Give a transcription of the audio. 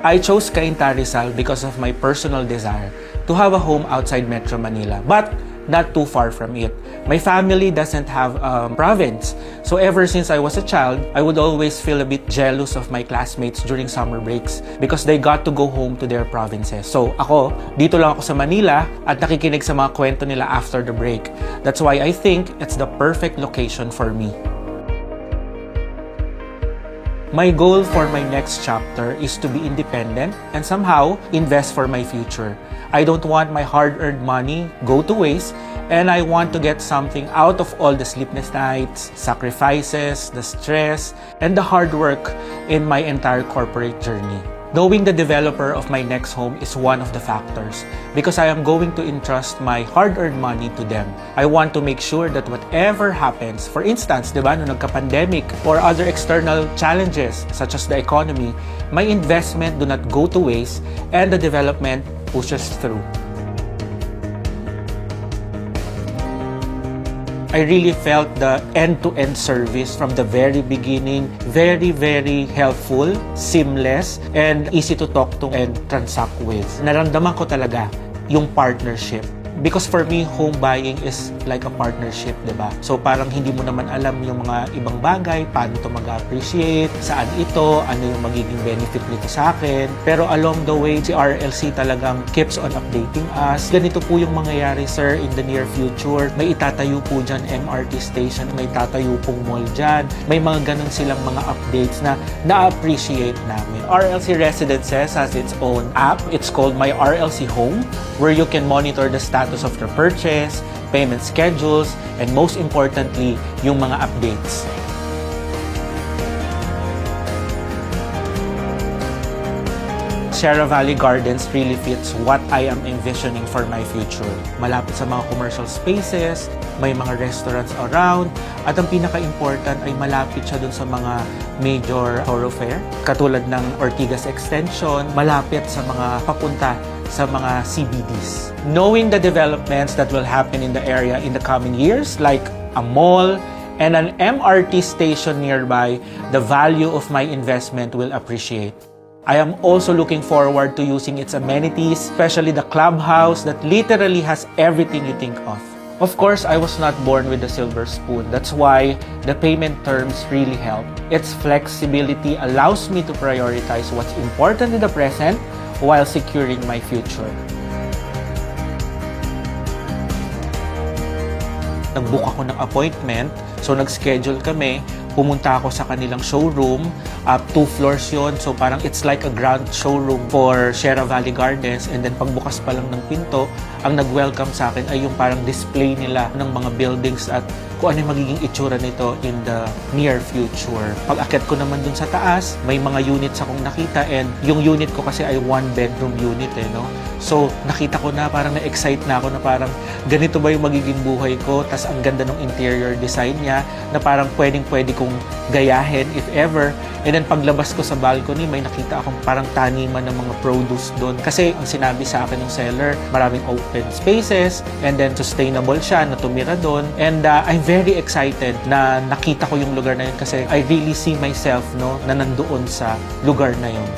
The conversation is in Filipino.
I chose Cainta Rizal because of my personal desire to have a home outside Metro Manila, but not too far from it. My family doesn't have a province, so ever since I was a child, I would always feel a bit jealous of my classmates during summer breaks because they got to go home to their provinces. So ako, dito lang ako sa Manila at nakikinig sa mga kwento nila after the break. That's why I think it's the perfect location for me. My goal for my next chapter is to be independent and somehow invest for my future. I don't want my hard-earned money go to waste, and I want to get something out of all the sleepless nights, sacrifices, the stress, and the hard work in my entire corporate journey. Knowing the developer of my next home is one of the factors because I am going to entrust my hard-earned money to them. I want to make sure that whatever happens, for instance, diba, nung nagka-pandemic or other external challenges such as the economy, my investment do not go to waste and the development pushes through. I really felt the end-to-end service from the very beginning. Very, very helpful, seamless, and easy to talk to and transact with. Naramdaman ko talaga yung partnership. Because for me, home buying is like a partnership, diba? So parang hindi mo naman alam yung mga ibang bagay, paano ito mag-appreciate, saan ito, ano yung magiging benefit nito sa akin. Pero along the way, si RLC talagang keeps on updating us. Ganito po yung mangyayari, sir, in the near future. May itatayo po dyan MRT station, may itatayo pong mall dyan. May mga ganun silang mga updates na na-appreciate namin. RLC Residences has its own app. It's called My RLC Home, where you can monitor the status of the purchase, payment schedules, and most importantly, yung mga updates. Sierra Valley Gardens really fits what I am envisioning for my future. Malapit sa mga commercial spaces, may mga restaurants around, at ang pinaka-important ay malapit siya dun sa mga major thoroughfare, katulad ng Ortigas Extension, malapit sa mga papunta sa mga CBDs. Knowing the developments that will happen in the area in the coming years, like a mall and an MRT station nearby, the value of my investment will appreciate. I am also looking forward to using its amenities, especially the clubhouse that literally has everything you think of. Of course, I was not born with a silver spoon. That's why the payment terms really help. Its flexibility allows me to prioritize what's important in the present while securing my future. Nag-book ako ng appointment, so nag-schedule kami. Pumunta ako sa kanilang showroom. 2 floors yon, so parang it's like a grand showroom for Sierra Valley Gardens. And then pagbukas pa lang ng pinto, ang nag-welcome sa akin ay yung parang display nila ng mga buildings at kung ano yung magiging itsura nito in the near future. Pag-akit ko naman dun sa taas, may mga units akong nakita, and yung unit ko kasi ay 1-bedroom unit no? So nakita ko na, parang na-excite na ako na parang ganito ba yung magiging buhay ko, tas ang ganda ng interior design niya na parang pwedeng-pwede kong gayahin if ever. And then paglabas ko sa balcony, may nakita akong parang taniman ng mga produce doon. Kasi ang sinabi sa akin ng seller, maraming open spaces and then sustainable siya na tumira doon. And I'm very excited na nakita ko yung lugar na yun kasi I really see myself na nandoon sa lugar na yun.